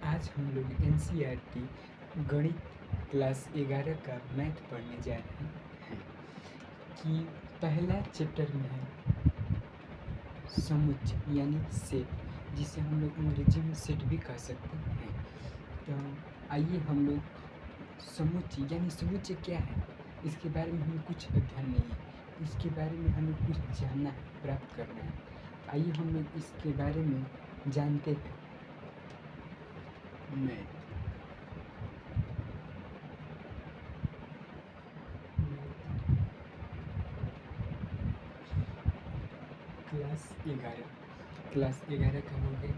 आज हम लोग एनसीईआरटी गणित क्लास 11 का मैथ पढ़ने जा रहे हैं कि पहला चैप्टर में है समुच्चय यानी सेट, जिसे हम लोग अंग्रेजी में सेट भी कह सकते हैं। तो आइए हम लोग समुच्चय यानी समुच्चय क्या है इसके बारे में हमें कुछ अध्ययन नहीं है, इसके बारे में हमें कुछ जानना है, प्राप्त करना है। आइए हम लोग इसके बारे में जानते हैं। मैथ क्लास 11 का हो गया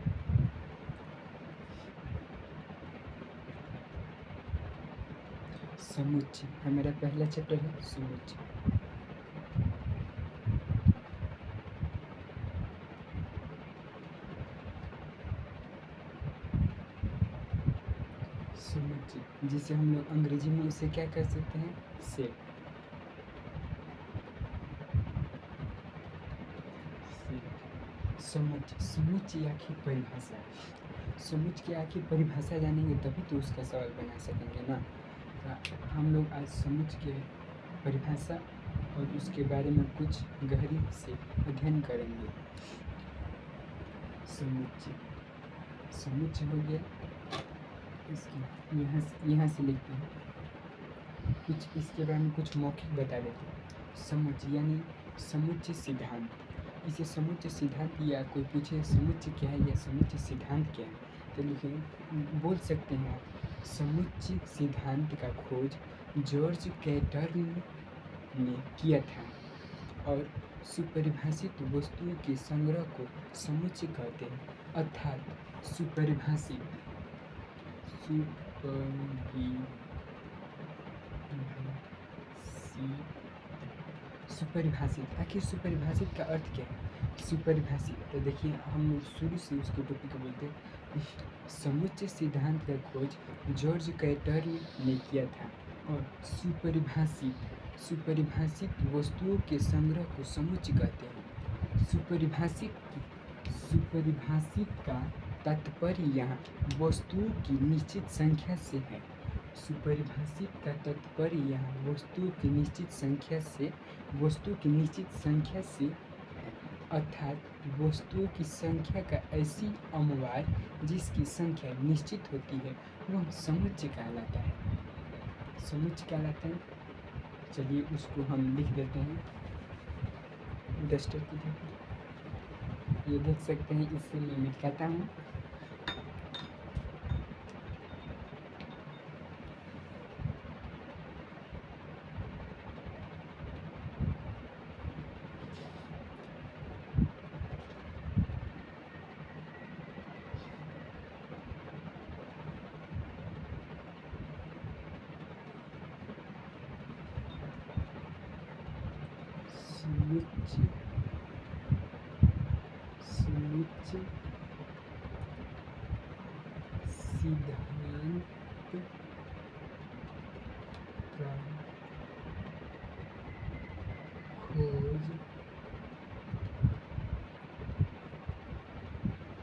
समुच्चय। हमारा पहला चैप्टर है समुच्चय। समुच्चय जिसे हम लोग अंग्रेजी में उसे क्या कर सकते हैं, सेट। समुच्चय, समुच्चय आखिर परिभाषा, समुच्चय की आखिर परिभाषा जानेंगे तभी तो उसका सवाल बना सकेंगे ना। तो हम लोग आज समुच्चय के परिभाषा और उसके बारे में कुछ गहरी से अध्ययन करेंगे। समुच्चय, समुच्चय हो गया, इसकी यहाँ से लिखते हैं कुछ, इसके बारे में कुछ मौखिक बता देते हैं। समुच्चय यानी समुच्चय सिद्धांत। इसे समुच्चय सिद्धांत, या कोई पूछे समुच्चय क्या है या समुच्चय सिद्धांत क्या है तो लिखें, बोल सकते हैं आप, समुच्चय सिद्धांत का खोज जॉर्ज कैटर्न ने किया था और सुपरिभाषित वस्तुओं के संग्रह को समुच्चय कहते हैं। अर्थात सुपरिभाषित सुपरिभाषित, आखिर सुपरिभाषित का अर्थ क्या है? सुपरिभाषित, तो देखिए हम लोग शुरू से उसके टॉपिक को बोलते हैं। समुच्चय सिद्धांत का खोज जॉर्ज कैटर्न ने किया था और सुपरिभाषित वस्तुओं के संग्रह को समुच्चय कहते हैं। सुपरिभाषित का तात्पर्य यहाँ वस्तुओं की निश्चित संख्या से है। सुपरिभाषित का तात्पर्य यहाँ वस्तुओं की निश्चित संख्या से है, अर्थात वस्तुओं की संख्या का ऐसी अमवार जिसकी संख्या निश्चित होती है वह समुच्चय कहलाता है। समुच्चय कहलाता है। चलिए उसको हम लिख देते हैं डस्टर की जगह। ये देख सकते हैं, इससे मैं मिटाता हूँ। समुच्चय सिद्धांत का खोज जॉर्ज कैटर्न ने किया था।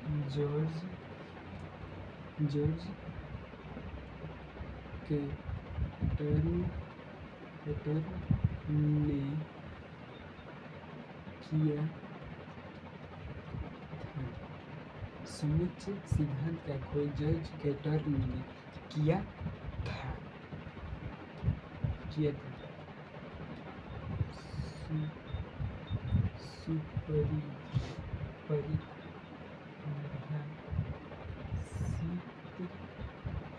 समुच्चय सिद्धांत का खोज जॉर्ज कैटर्न ने किया था।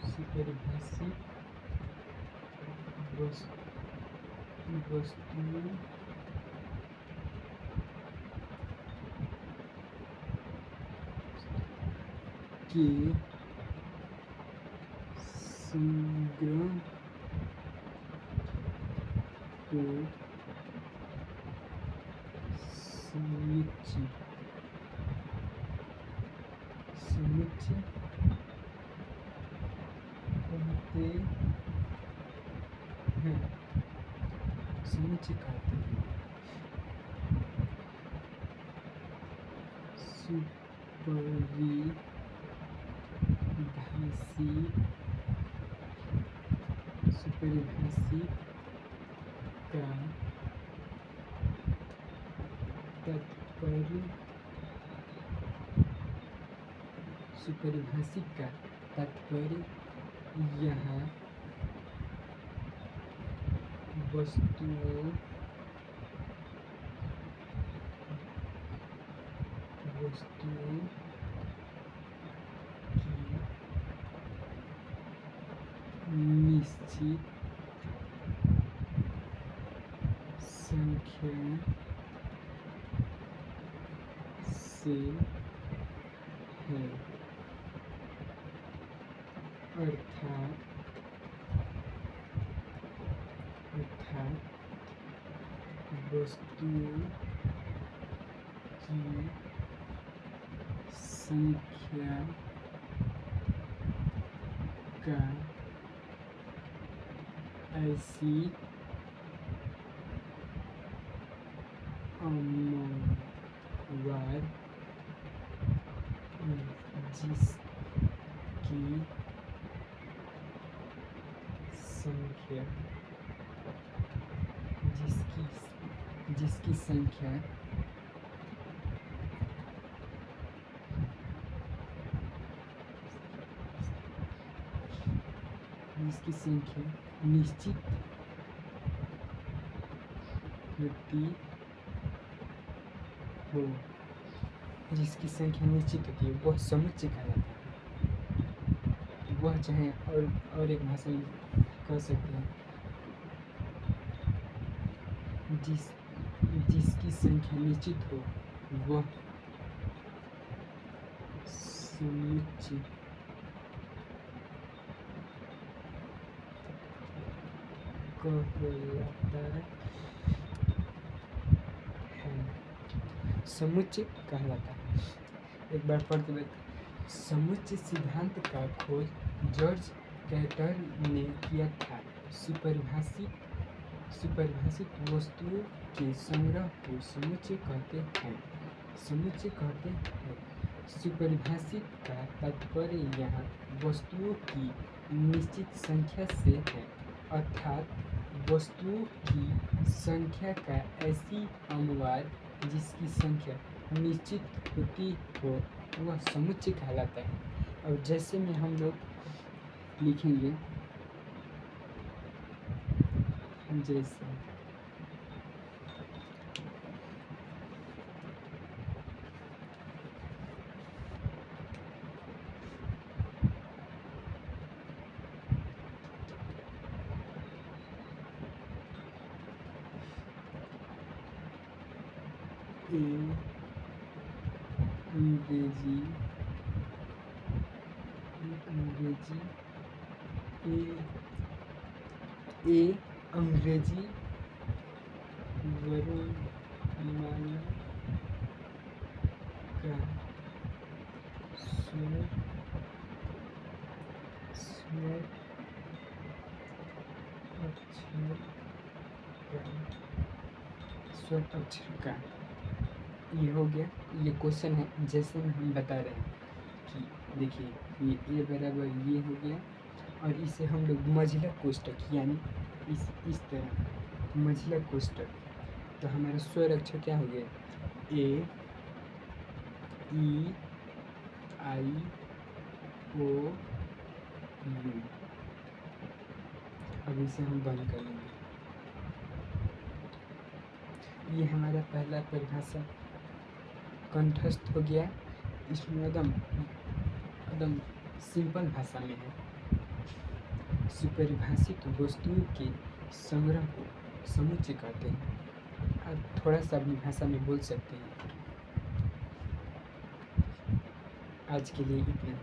सुपरिभाषित वस्तुओं के संग्रह को समुच्चय कहते हैं। समुच्चय कहते हैं। सुपरिभाषित सुपरिभाषित का तात्पर्य यहाँ वस्तुओं की निश्चित संख्या से है, अर्थात वस्तुओं की संख्या का ऐसी अनुवाद जिसकी संख्या निश्चित होती हो, वह समुच्चय कहलाता है। वह चाहे और एक भाषा में कह सकते हैं, जिसकी संख्या निश्चित हो वह समुच्चय कहलाता है। समुच्चय कहलाता है। एक बार पढ़ते हुए, समुच्चय सिद्धांत का खोज जॉर्ज कैटल ने किया था। सुपरिभाषित वस्तुओं के संग्रह को समुच्चय कहते हैं। सुपरिभाषित का तात्पर्य यहाँ वस्तुओं की निश्चित संख्या से है, अर्थात वस्तुओं की संख्या का ऐसी अनुवाद जिसकी संख्या निश्चित होती हो वह समुच्चय कहलाता है। और जैसे में हम लोग लिखेंगे, जैसे अंग्रेजी वर्णमाला का स्वर अक्षर का ये हो गया। ये क्वेश्चन है, जैसे हम बता रहे हैं कि देखिए ये ए बराबर ये हो गया, और इसे हम लोग मझिला कोष्टक यानी इस तरह मझिला कोष्टक, तो हमारा स्वर अक्षर क्या हो गया, ए ई आई ओ यू। अब इसे हम बंद कर लेंगे। ये हमारा पहला परिभाषा कंठस्थ हो गया। इसमें एकदम सिंपल भाषा में है। सुपरिभाषित वस्तुओं के संग्रह को समुच्चय कहते हैं। अब थोड़ा सा अपनी भाषा में बोल सकते हैं। आज के लिए इतना।